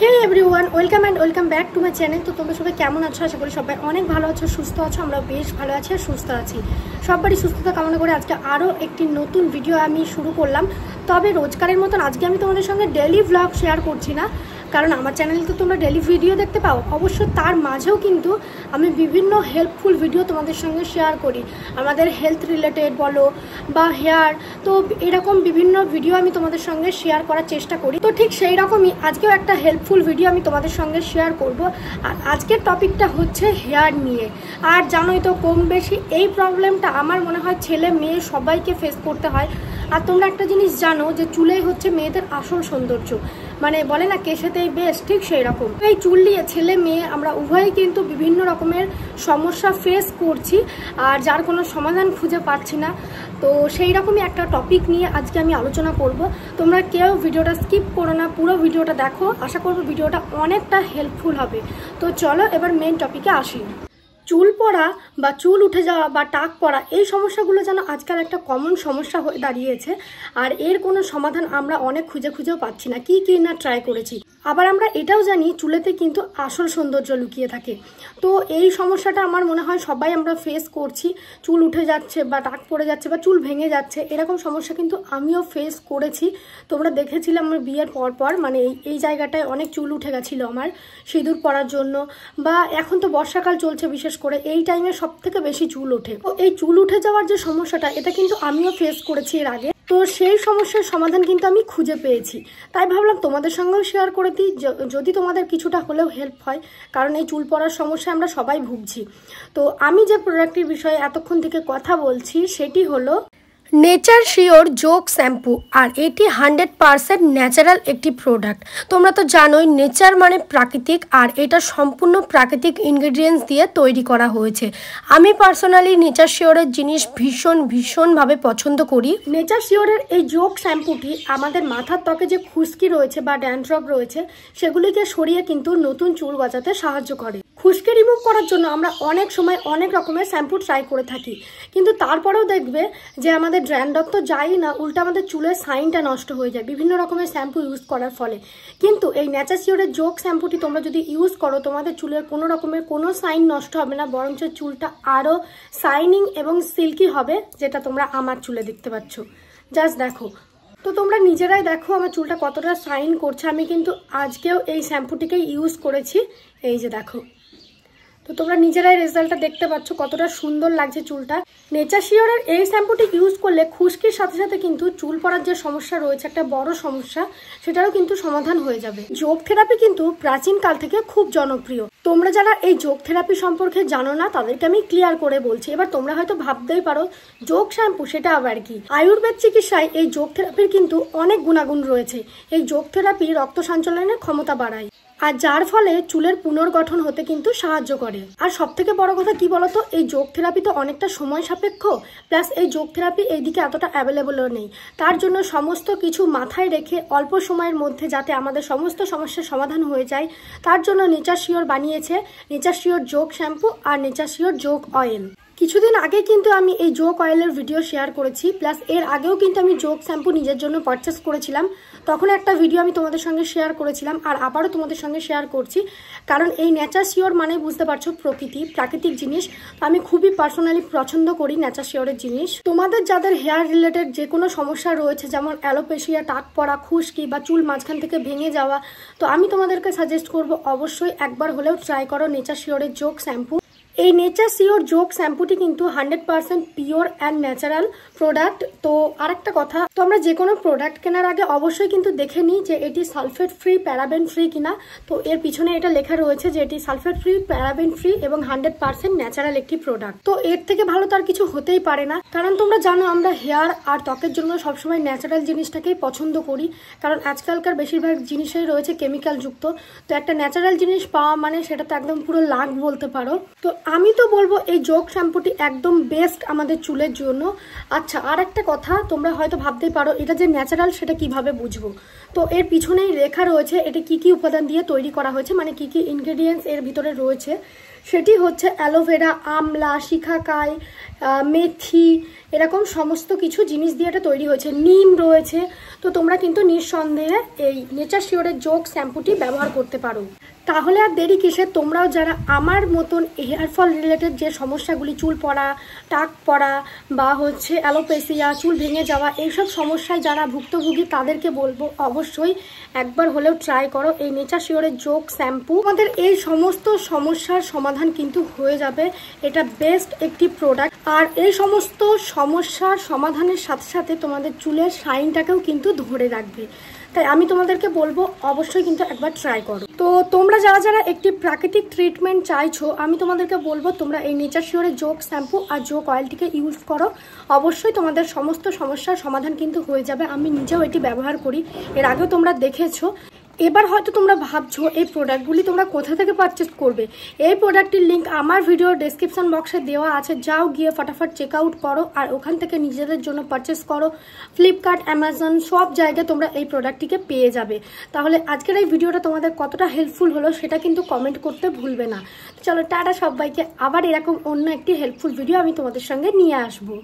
Hey everyone, welcome and welcome back to my channel. তো তোমরা সবাই কেমন আছো? আশা করি সবাই অনেক ভালো আছো, সুস্থ আছো। আমরা বেশ ভালো আছি আর সুস্থ আছি। সবারই সুস্থতা কামনা করে আজকে আরও একটি নতুন ভিডিও আমি শুরু করলাম। তবে রোজকারের মতন আজকে আমি তোমাদের সঙ্গে ডেইলি ভ্লগ শেয়ার করছি না, কারণ আমার চ্যানেলে তো তোমরা ডেইলি ভিডিও দেখতে পাও। অবশ্য তার মাঝেও কিন্তু আমি বিভিন্ন হেল্পফুল ভিডিও তোমাদের সঙ্গে শেয়ার করি, আমাদের হেলথ রিলেটেড বলো বা হেয়ার, তো এরকম বিভিন্ন ভিডিও আমি তোমাদের সঙ্গে শেয়ার করার চেষ্টা করি। তো ঠিক সেই রকমই আজকেও একটা হেল্পফুল ভিডিও আমি তোমাদের সঙ্গে শেয়ার করব। আর আজকের টপিকটা হচ্ছে হেয়ার নিয়ে। আর জানোই তো কম বেশি এই প্রবলেমটা আমার মনে হয় ছেলে মেয়ে সবাইকে ফেস করতে হয়। আর তোমরা একটা জিনিস জানো যে চুলেই হচ্ছে মেয়েদের আসল সৌন্দর্য, মানে বলে না কেশেতেই বেশ, ঠিক সেই রকম এই চুল নিয়ে ছেলে মেয়ে আমরা উভয়ই কিন্তু বিভিন্ন রকমের সমস্যা ফেস করছি, আর যার কোনো সমাধান খুঁজে পাচ্ছি না। তো সেই রকমই একটা টপিক নিয়ে আজকে আমি আলোচনা করব। তোমরা কেউ ভিডিওটা স্কিপ করো না, পুরো ভিডিওটা দেখো। আশা করবো ভিডিওটা অনেকটা হেল্পফুল হবে। তো চলো এবার মেন টপিকে আসি। চুল পড়া বা চুল উঠে যাওয়া বা টাক পড়া, এই সমস্যাগুলো যেন আজকাল একটা কমন সমস্যা হয়ে দাঁড়িয়েছে। আর এর কোনো সমাধান আমরা অনেক খুঁজেও পাচ্ছি না, কি না ট্রাই করেছি। আবার আমরা এটাও জানি চুলেতে কিন্তু আসল সৌন্দর্য লুকিয়ে থাকে। তো এই সমস্যাটা আমার মনে হয় সবাই আমরা ফেস করছি। চুল উঠে যাচ্ছে বা টাক পড়ে যাচ্ছে বা চুল ভেঙে যাচ্ছে, এরকম সমস্যা কিন্তু আমিও ফেস করেছি। তোমরা দেখেছিলাম আমার বিয়ের পর মানে এই জায়গাটায় অনেক চুল উঠে গেছিলো আমার সিঁদুর পরার জন্য। বা এখন তো বর্ষাকাল চলছে, বিশেষ করে এই টাইমে সব থেকে বেশি চুল ওঠে। তো এই চুল উঠে যাওয়ার যে সমস্যাটা, এটা কিন্তু আমিও ফেস করেছি এর আগে। তো সেই সমস্যার সমাধান কিন্তু আমি খুঁজে পেয়েছি, তাই ভাবলাম তোমাদের সঙ্গেও শেয়ার করে দিই, যদি তোমাদের কিছুটা হলেও হেল্প হয়। কারণ এই চুল পড়ার সমস্যা আমরা সবাই ভুগছি। তো আমি যে প্রোডাক্টের বিষয়ে এতক্ষণ থেকে কথা বলছি সেটি হলো নেচার শিওর যোগ শ্যাম্পু। আর এটি 100% ন্যাচারাল একটি প্রোডাক্ট। তোমরা তো জানোই নেচার মানে প্রাকৃতিক, আর এটা সম্পূর্ণ প্রাকৃতিক ইনগ্রিডিয়েন্টস দিয়ে তৈরি করা হয়েছে। আমি পার্সোনালি নেচার শিওরের জিনিস ভীষণভাবে পছন্দ করি। নেচার শিওরের এই যোগ শ্যাম্পুটি আমাদের মাথার ত্বকে যে খুশকি রয়েছে বা ড্যান্ড্রফ রয়েছে, সেগুলিকে সরিয়ে কিন্তু নতুন চুল গজাতে সাহায্য করে। খুশকি রিমুভ করার জন্য আমরা অনেক সময় অনেক রকমের শ্যাম্পু ট্রাই করে থাকি, কিন্তু তারপরেও দেখবে যে আমাদের ড্যান্ড্রফ তো যাই না, উল্টা আমাদের চুলের সাইনটা নষ্ট হয়ে যায় বিভিন্ন রকমের শ্যাম্পু ইউজ করার ফলে। কিন্তু এই নেচার শিওরের যোগ শ্যাম্পুটি তোমরা যদি ইউজ করো, তোমাদের চুলের কোনো রকমের কোনো সাইন নষ্ট হবে না, বরঞ্চ চুলটা আরও শাইনিং এবং সিল্কি হবে, যেটা তোমরা আমার চুলে দেখতে পাচ্ছ। জাস্ট দেখো, তো তোমরা নিজেরাই দেখো আমার চুলটা কতটা শাইন করছে। আমি কিন্তু আজকেও এই শ্যাম্পুটিকেই ইউজ করেছি, এই যে দেখো। তো তোমরা নিজেরাই রেজাল্টটা দেখতে পাচ্ছ কতটা সুন্দর লাগছে চুলটা। নেচার শিওরের এই শ্যাম্পুটি ইউজ করলে খুশকির সাথে সাথে কিন্তু চুল পড়ার যে সমস্যা রয়েছে, একটা বড় সমস্যা, সেটারও কিন্তু সমাধান হয়ে যাবে। যোগ থেরাপি কিন্তু প্রাচীন কাল থেকে খুব জনপ্রিয়। তোমরা যারা এই যোগ থেরাপি সম্পর্কে জানো না, তাদেরকে আমি ক্লিয়ার করে বলছি। এবার তোমরা হয়তো ভাবতেই পারো যোগ শ্যাম্পু সেটা আবার কি। আয়ুর্বেদ চিকিৎসায় এই যোগ থেরাপির কিন্তু অনেক গুণাগুণ রয়েছে। এই যোগ থেরাপি রক্ত সঞ্চালনের ক্ষমতা বাড়ায়, আর যার ফলে চুলের পুনর্গঠন হতে কিন্তু সাহায্য করে। আর সব থেকে বড় কথা কি বলতো, এই যোগ থেরাপি তো অনেকটা সময় সাপেক্ষ, প্লাস এই যোগ থেরাপি এইদিকে এতটা অ্যাভেলেবলও নেই। তার জন্য সমস্ত কিছু মাথায় রেখে অল্প সময়ের মধ্যে যাতে আমাদের সমস্ত সমস্যার সমাধান হয়ে যায়, তার জন্য নেচার শিওর বানিয়েছে নেচার শিওর যোগ শ্যাম্পু আর নেচার শিওর যোগ অয়েল। কিছুদিন আগে কিন্তু আমি এই যোগ অয়েলের ভিডিও শেয়ার করেছি, প্লাস এর আগেও কিন্তু আমি যোগ শ্যাম্পু নিজের জন্য পারচেস করেছিলাম। তখন একটা ভিডিও আমি তোমাদের সঙ্গে শেয়ার করেছিলাম, আর আবারও তোমাদের সঙ্গে শেয়ার করছি। কারণ এই নেচার শিওর মানে বুঝতে পারছো প্রাকৃতিক জিনিস। আমি খুবই পার্সোনালি পছন্দ করি নেচার শিওরের জিনিস। তোমাদের যাদের হেয়ার রিলেটেড যে কোনো সমস্যা রয়েছে, যেমন অ্যালোপেশিয়া, টাক পড়া, খুশকি বা চুল মাঝখান থেকে ভেঙে যাওয়া, তো আমি তোমাদেরকে সাজেস্ট করব অবশ্যই একবার হলেও ট্রাই করো নেচার শিওরের যোগ শ্যাম্পু। এই নেচার শিওর যোগ শ্যাম্পুটি কিন্তু 100% পিওর অ্যান্ড ন্যাচারাল প্রোডাক্ট। তো আরেকটা কথা, তো আমরা যে কোনো প্রোডাক্ট কেনার আগে অবশ্যই কিন্তু দেখে নিই যে এটি সালফেট ফ্রি, প্যারাবেন ফ্রি কিনা। তো এর পিছনে এটা লেখা রয়েছে যে এটি সালফেট ফ্রি, প্যারাবেন ফ্রি এবং 100% ন্যাচারাল একটি প্রোডাক্ট। তো এর থেকে ভালো তার কিছু হতেই পারে না। কারণ তোমরা জানো আমরা হেয়ার আর ত্বকের জন্য সবসময় ন্যাচারাল জিনিসটাকেই পছন্দ করি, কারণ আজকালকার বেশিরভাগ জিনিসই রয়েছে কেমিক্যাল যুক্ত। তো একটা ন্যাচারাল জিনিস পাওয়া মানে সেটা তো একদম পুরো লাখ বলতে পারো। তো আমি তো বলবো এই যোগ শ্যাম্পুটি একদম বেস্ট আমাদের চুলের জন্য। আচ্ছা, আর একটা কথা, তোমরা হয়তো ভাবতেই পারো এটা যে ন্যাচারাল সেটা কিভাবে বুঝবো। তো এর পিছনেই লেখা রয়েছে এটা কি কি উপাদান দিয়ে তৈরি করা হয়েছে, মানে কি কি ইনগ্রেডিয়েন্টস এর ভিতরে রয়েছে। সেটি হচ্ছে অ্যালোভেরা, আমলা, শিখাকাই, মেথি, এরকম সমস্ত কিছু জিনিস দিয়ে এটা তৈরি হয়েছে। নিম রয়েছে। তো তোমরা কিন্তু নিঃসন্দেহে এই নেচার শিওরের যোগ শ্যাম্পুটি ব্যবহার করতে পারো। তাহলে আর দেরি কিসে, তোমরাও যারা আমার মতন হেয়ার ফল রিলেটেড যে সমস্যাগুলি, চুল পড়া, টাক পড়া বা হচ্ছে অ্যালোপেসিয়া, চুল ভেঙে যাওয়া, এইসব সমস্যায় যারা ভুক্তভোগী তাদেরকে বলবো অবশ্যই একবার হলেও ট্রাই করো এই নেচার শিওরের যোগ শ্যাম্পু। আমাদের এই সমস্ত সমস্যার সমাধান কিন্তু হয়ে যাবে। এটা বেস্ট একটি প্রোডাক্ট, আর এই সমস্ত সমস্যার সমাধানের সাথে সাথে তোমাদের চুলের শাইনটাকেও কিন্তু ধরে রাখবে। তাই আমি তোমাদেরকে বলবো অবশ্যই কিন্তু একবার ট্রাই করো। তো তোমরা যারা যারা একটি প্রাকৃতিক ট্রিটমেন্ট চাইছো, আমি তোমাদেরকে বলবো তোমরা এই নেচার শিওরের যোগ শ্যাম্পু আর যোগ অয়েলটিকে ইউজ করো। অবশ্যই তোমাদের সমস্ত সমস্যার সমাধান কিন্তু হয়ে যাবে। আমি নিজেও এটি ব্যবহার করি, এর আগেও তোমরা দেখেছো। এবার হয়তো তোমরা ভাবছো এই প্রোডাক্টগুলি তোমরা কোথা থেকে পারচেস করবে। এই প্রোডাক্টটির লিঙ্ক আমার ভিডিওর ডেসক্রিপশন বক্সে দেওয়া আছে, যাও গিয়ে ফটাফট চেক আউট করো আর ওখান থেকে নিজেদের জন্য পারচেস করো। ফ্লিপকার্ট, অ্যামাজন সব জায়গায় তোমরা এই প্রোডাক্টটিকে পেয়ে যাবে। তাহলে আজকের এই ভিডিওটা তোমাদের কতটা হেল্পফুল হলো সেটা কিন্তু কমেন্ট করতে ভুলবে না। চলো টাটা সবাইকে, আবার এরকম অন্য একটি হেল্পফুল ভিডিও আমি তোমাদের সঙ্গে নিয়ে আসবো।